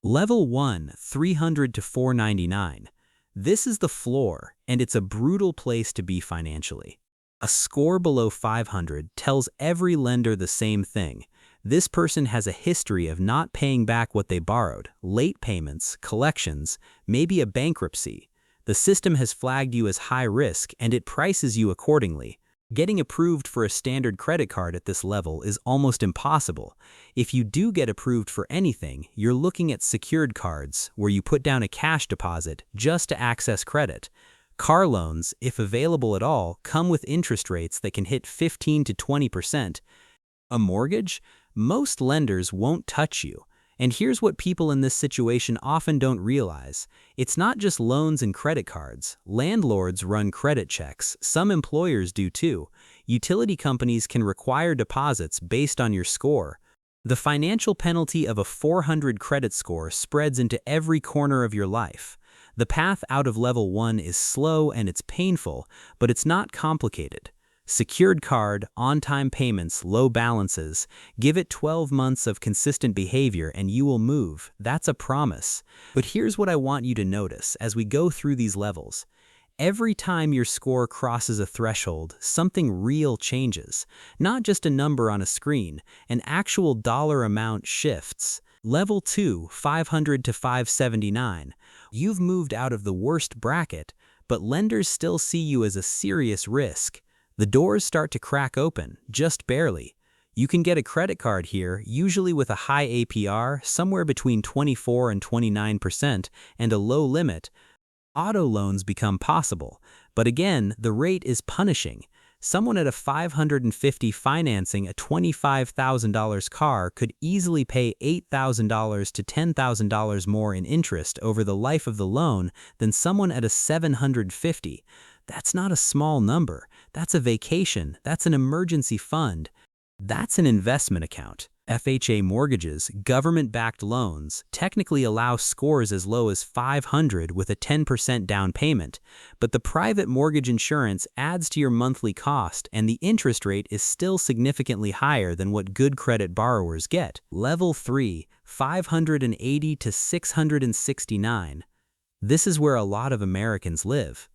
Level 1, 300 to 499. This is the floor, and it's a brutal place to be financially. A score below 500 tells every lender the same thing. This person has a history of not paying back what they borrowed, late payments, collections, maybe a bankruptcy. The system has flagged you as high risk, and it prices you accordingly. Getting approved for a standard credit card at this level is almost impossible. If you do get approved for anything, you're looking at secured cards, where you put down a cash deposit just to access credit. Car loans, if available at all, come with interest rates that can hit 15 to 20%. A mortgage? Most lenders won't touch you. And here's what people in this situation often don't realize. It's not just loans and credit cards. Landlords run credit checks. Some employers do too. Utility companies can require deposits based on your score. The financial penalty of a 400 credit score spreads into every corner of your life. The path out of level 1 is slow and it's painful, but it's not complicated. Secured card, on-time payments, low balances. Give it 12 months of consistent behavior and you will move. That's a promise. But here's what I want you to notice as we go through these levels. Every time your score crosses a threshold, something real changes. Not just a number on a screen, an actual dollar amount shifts. Level 2, 500 to 579. You've moved out of the worst bracket, but lenders still see you as a serious risk. The doors start to crack open, just barely. You can get a credit card here, usually with a high APR, somewhere between 24 and 29%, and a low limit. Auto loans become possible, but again, the rate is punishing. Someone at a 550 financing a $25,000 car could easily pay $8,000 to $10,000 more in interest over the life of the loan than someone at a 750. That's not a small number. That's a vacation. That's an emergency fund. That's an investment account. FHA mortgages, government-backed loans, technically allow scores as low as 500 with a 10% down payment, but the private mortgage insurance adds to your monthly cost and the interest rate is still significantly higher than what good credit borrowers get. Level 3, 580 to 669. This is where a lot of Americans live.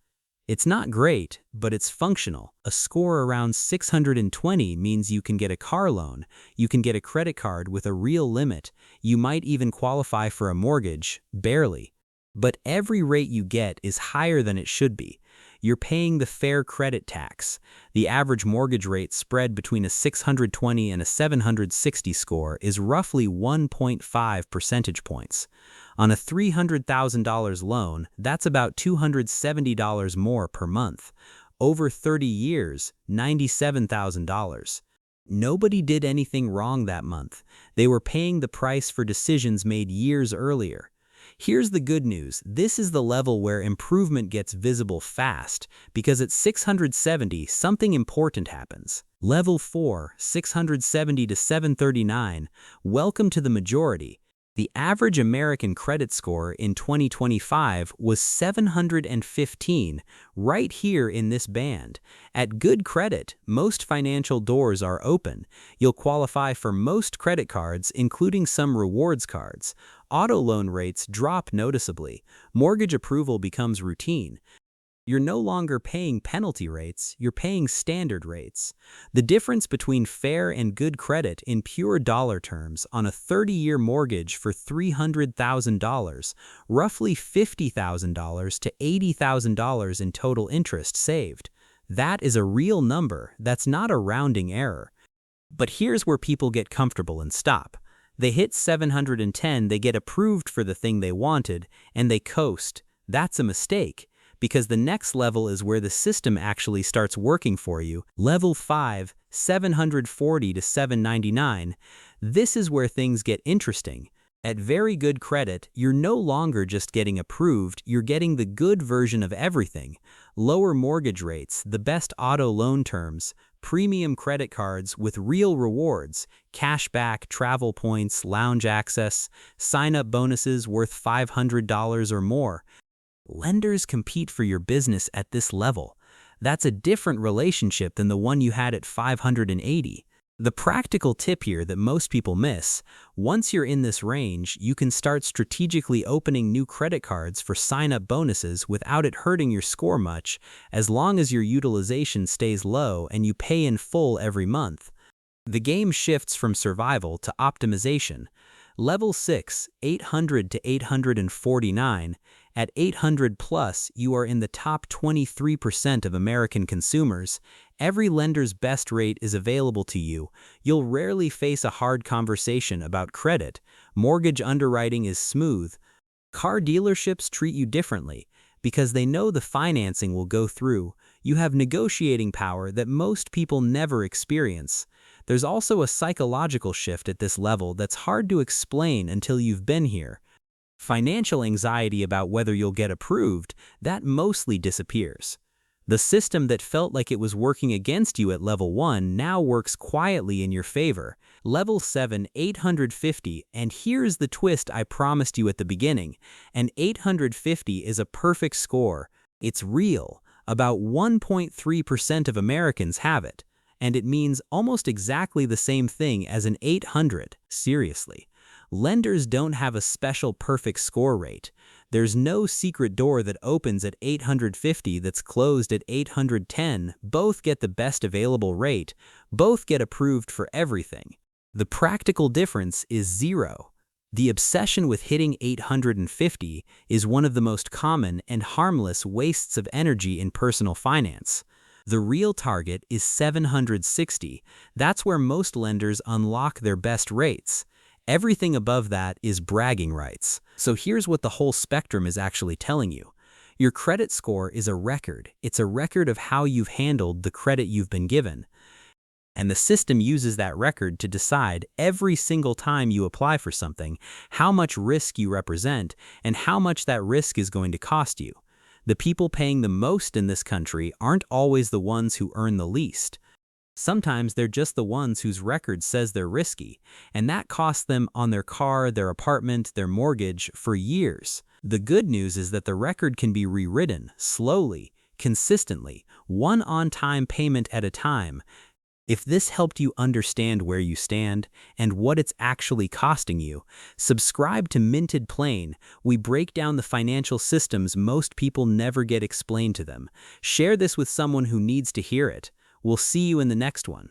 It's not great, but it's functional. A score around 620 means you can get a car loan, you can get a credit card with a real limit, you might even qualify for a mortgage, barely. But every rate you get is higher than it should be. You're paying the fair credit tax. The average mortgage rate spread between a 620 and a 760 score is roughly 1.5 percentage points. On a $300,000 loan, that's about $270 more per month. Over 30 years, $97,000. Nobody did anything wrong that month. They were paying the price for decisions made years earlier. Here's the good news. This is the level where improvement gets visible fast, because at 670, something important happens. Level 4, 670 to 739, welcome to the majority. The average American credit score in 2025 was 715, right here in this band. At good credit, most financial doors are open. You'll qualify for most credit cards, including some rewards cards. Auto loan rates drop noticeably. Mortgage approval becomes routine. You're no longer paying penalty rates, you're paying standard rates. The difference between fair and good credit in pure dollar terms on a 30-year mortgage for $300,000, roughly $50,000 to $80,000 in total interest saved. That is a real number, that's not a rounding error. But here's where people get comfortable and stop. They hit 710, they get approved for the thing they wanted, and they coast. That's a mistake. Because the next level is where the system actually starts working for you. Level 5, 740 to 799. This is where things get interesting. At very good credit, you're no longer just getting approved, you're getting the good version of everything. Lower mortgage rates, the best auto loan terms, premium credit cards with real rewards, cashback, travel points, lounge access, sign-up bonuses worth $500 or more. Lenders compete for your business at this level. That's a different relationship than the one you had at 580. The practical tip here that most people miss: once you're in this range, you can start strategically opening new credit cards for sign-up bonuses without it hurting your score much, as long as your utilization stays low and you pay in full every month. The game shifts from survival to optimization. Level 6, 800 to 849. At 800 plus, you are in the top 23% of American consumers. Every lender's best rate is available to you. You'll rarely face a hard conversation about credit. Mortgage underwriting is smooth. Car dealerships treat you differently because they know the financing will go through. You have negotiating power that most people never experience. There's also a psychological shift at this level that's hard to explain until you've been here. Financial anxiety about whether you'll get approved, that mostly disappears. The system that felt like it was working against you at level 1 now works quietly in your favor. Level 7, 850, and here's the twist I promised you at the beginning. An 850 is a perfect score. It's real. About 1.3% of Americans have it. And it means almost exactly the same thing as an 800. Seriously. Lenders don't have a special perfect score rate. There's no secret door that opens at 850 that's closed at 810. Both get the best available rate. Both get approved for everything. The practical difference is zero. The obsession with hitting 850 is one of the most common and harmless wastes of energy in personal finance. The real target is 760. That's where most lenders unlock their best rates. Everything above that is bragging rights. So here's what the whole spectrum is actually telling you. Your credit score is a record. It's a record of how you've handled the credit you've been given. And the system uses that record to decide every single time you apply for something, how much risk you represent and how much that risk is going to cost you. The people paying the most in this country aren't always the ones who earn the least. Sometimes they're just the ones whose record says they're risky, and that costs them on their car, their apartment, their mortgage for years. The good news is that the record can be rewritten slowly, consistently, one on-time payment at a time. If this helped you understand where you stand and what it's actually costing you, subscribe to Minted Plain. We break down the financial systems most people never get explained to them. Share this with someone who needs to hear it. We'll see you in the next one.